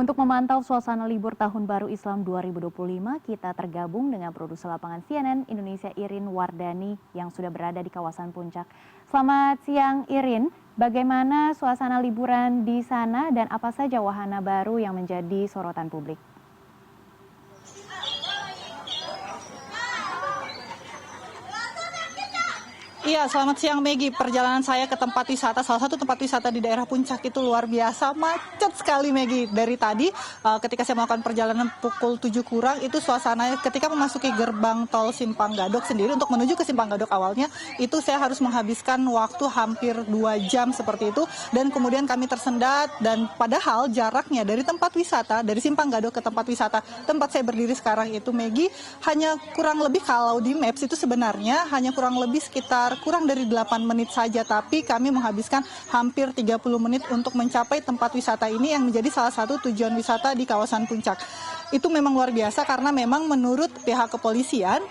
Untuk memantau suasana libur Tahun Baru Islam 2025, kita tergabung dengan produser lapangan CNN Indonesia Irin Wardani yang sudah berada di kawasan Puncak. Selamat siang Irin, bagaimana suasana liburan di sana dan apa saja wahana baru yang menjadi sorotan publik? Iya, selamat siang Maggie. Perjalanan saya ke tempat wisata, salah satu tempat wisata di daerah Puncak itu luar biasa, macet sekali Maggie. Dari tadi ketika saya melakukan perjalanan pukul 7 kurang, itu suasananya ketika memasuki gerbang tol Simpang Gadok sendiri untuk menuju ke Simpang Gadok awalnya, itu saya harus menghabiskan waktu hampir 2 jam seperti itu. Dan kemudian kami tersendat dan padahal jaraknya dari tempat wisata, dari Simpang Gadok ke tempat wisata, tempat saya berdiri sekarang itu Maggie, hanya kurang lebih kalau di Maps itu sebenarnya hanya kurang lebih sekitar kurang dari 8 menit saja, tapi kami menghabiskan hampir 30 menit untuk mencapai tempat wisata ini yang menjadi salah satu tujuan wisata di kawasan Puncak. Itu memang luar biasa karena memang menurut pihak kepolisian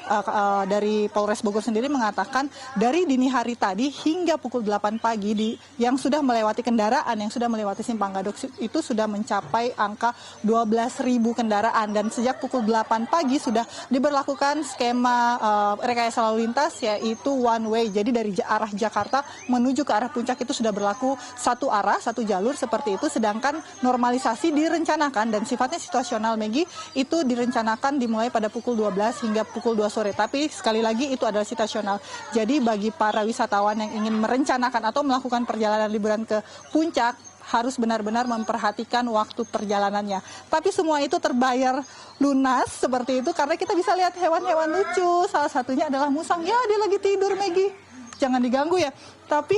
dari Polres Bogor sendiri mengatakan dari dini hari tadi hingga pukul 8 pagi yang sudah melewati kendaraan, yang sudah melewati Simpang Gadok itu sudah mencapai angka 12.000 kendaraan dan sejak pukul 8 pagi sudah diberlakukan skema rekayasa lalu lintas yaitu one way. Jadi dari arah Jakarta menuju ke arah Puncak itu sudah berlaku satu arah, satu jalur seperti itu, sedangkan normalisasi direncanakan dan sifatnya situasional Maggie itu direncanakan dimulai pada pukul 12 hingga pukul 2 sore. Tapi sekali lagi itu adalah situasional. Jadi bagi para wisatawan yang ingin merencanakan atau melakukan perjalanan liburan ke Puncak harus benar-benar memperhatikan waktu perjalanannya. Tapi semua itu terbayar lunas seperti itu karena kita bisa lihat hewan-hewan lucu. Salah satunya adalah musang. Ya, dia lagi tidur Maggie. Jangan diganggu ya. Tapi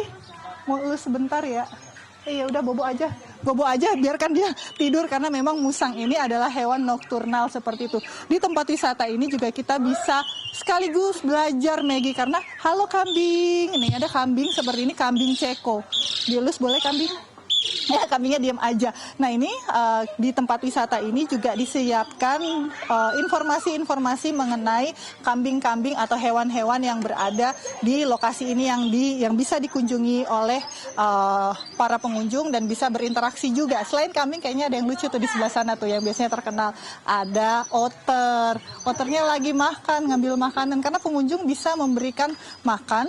mau elus sebentar ya. Ya udah bobo aja biarkan dia tidur karena memang musang ini adalah hewan nokturnal seperti itu. Di tempat wisata ini juga kita bisa sekaligus belajar Maggie karena halo kambing, ini ada kambing seperti ini, kambing ceko. Dielus boleh kambing? Ya, kambingnya diam aja. Nah ini di tempat wisata ini juga disiapkan informasi-informasi mengenai kambing-kambing atau hewan-hewan yang berada di lokasi ini yang bisa dikunjungi oleh para pengunjung dan bisa berinteraksi juga. Selain kambing kayaknya ada yang lucu tuh di sebelah sana tuh yang biasanya terkenal. Ada otter. Otternya lagi makan, ngambil makanan karena pengunjung bisa memberikan makan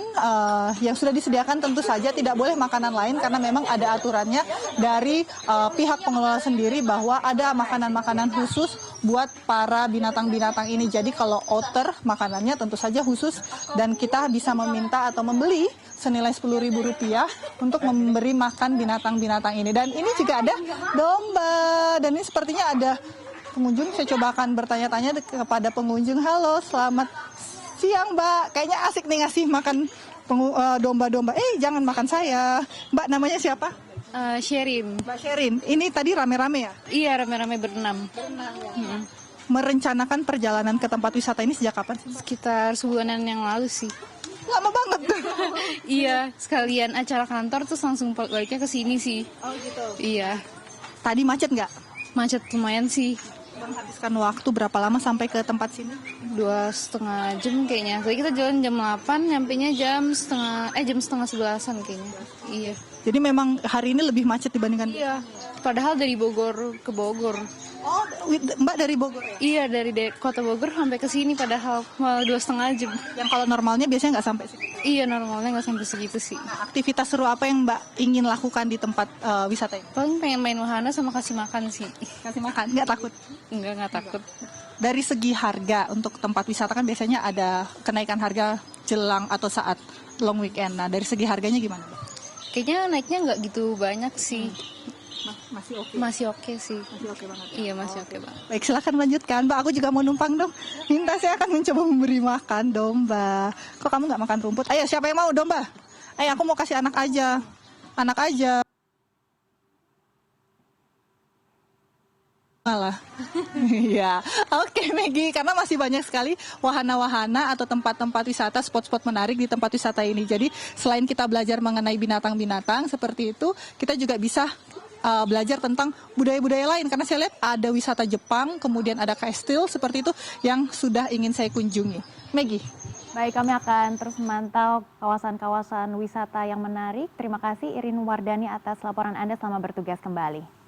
yang sudah disediakan tentu saja tidak boleh makanan lain karena memang ada aturannya dari pihak pengelola sendiri bahwa ada makanan-makanan khusus buat para binatang-binatang ini. Jadi kalau otter makanannya tentu saja khusus dan kita bisa meminta atau membeli senilai Rp10.000 untuk memberi makan binatang-binatang ini. Dan ini juga ada domba dan ini sepertinya ada pengunjung. Saya coba akan bertanya-tanya kepada pengunjung. Halo, selamat siang Mbak. Kayaknya asik nih ngasih makan domba-domba. Jangan makan saya. Mbak namanya siapa? Sherin. Mbak Sherin, ini tadi rame-rame ya? Iya, rame-rame berenam. Merencanakan perjalanan ke tempat wisata ini sejak kapan sih? Sekitar sebulanan yang lalu sih. Lama banget. Iya, sekalian acara kantor terus langsung baliknya ke sini sih. Oh gitu. Iya, Tadi macet nggak? macet lumayan sih. Menghabiskan waktu berapa lama sampai ke tempat sini? 2,5 jam kayaknya. Tadi kita jalan jam 8, nyampenya jam setengah 11-an kayaknya. Iya. Jadi memang hari ini lebih macet dibandingkan. Iya. Padahal dari Bogor ke Bogor. Oh, Mbak dari Bogor ya? Iya, dari kota Bogor sampai ke sini padahal 2,5 jam. Yang kalau normalnya biasanya nggak sampai sini. Iya, normalnya nggak sampai segitu sih. Nah, aktivitas seru apa yang Mbak ingin lakukan di tempat wisata ini? Paling pengen main wahana sama kasih makan sih. Kasih makan, nggak takut? Nggak takut. Dari segi harga untuk tempat wisata kan biasanya ada kenaikan harga jelang atau saat long weekend. Nah, dari segi harganya gimana, Mbak? Kayaknya naiknya nggak gitu banyak sih. Masih oke. Masih oke sih. Masih oke banget. Iya, masih oke banget. Baik, silakan lanjutkan. Mbak, aku juga mau numpang dong. Minta saya akan mencoba memberi makan domba. Kok kamu nggak makan rumput? Ayo, siapa yang mau domba? Ayo, aku mau kasih anak aja. Anak aja. Malah. Iya. Oke, Maggie, karena masih banyak sekali wahana-wahana atau tempat-tempat wisata, spot-spot menarik di tempat wisata ini. Jadi, selain kita belajar mengenai binatang-binatang seperti itu, kita juga bisa belajar tentang budaya-budaya lain. Karena saya lihat ada wisata Jepang, kemudian ada kastil seperti itu yang sudah ingin saya kunjungi. Maggie. Baik, kami akan terus memantau kawasan-kawasan wisata yang menarik. Terima kasih Irin Wardani atas laporan Anda, selamat bertugas kembali.